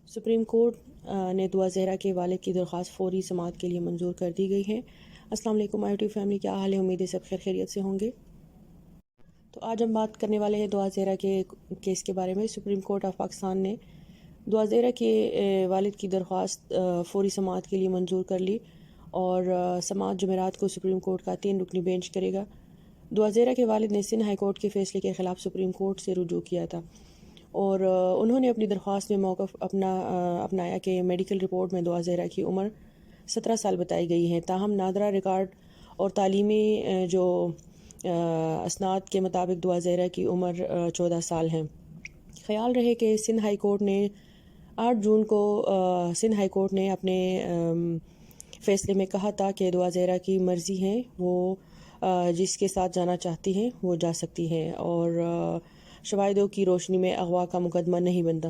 Supreme court نے دعا زہرا کے والد کی درخواست فوری سماعت کے لیے منظور کر دی گئی ہے۔ السلام علیکم آئی ٹی فیملی، کیا حال ہے؟ امید ہے سب خیر خیریت سے ہوں گے۔ تو آج ہم بات کرنے والے ہیں دعا زہرا کے کیس کے بارے میں۔ سپریم کورٹ آف پاکستان نے دعا زہرا کے والد کی درخواست فوری سماعت کے لیے منظور کر لی اور سماعت جمعرات کو سپریم کورٹ کا 3 رکنی بینچ کرے گا۔ دعا زہرا کے والد نے سندھ ہائی کورٹ کے فیصلے کے خلاف سپریم کورٹ سے رجوع کیا تھا اور انہوں نے اپنی درخواست میں موقف اپنایا کہ میڈیکل رپورٹ میں دعا زہرا کی عمر 17 سال بتائی گئی ہے، تاہم نادرہ ریکارڈ اور تعلیمی جو اسناد کے مطابق دعا زہرا کی عمر 14 سال ہے۔ خیال رہے کہ سندھ ہائی کورٹ نے 8 جون کو اپنے فیصلے میں کہا تھا کہ دعا زہرا کی مرضی ہے، وہ جس کے ساتھ جانا چاہتی ہیں وہ جا سکتی ہیں اور شواہدوں کی روشنی میں اغوا کا مقدمہ نہیں بنتا۔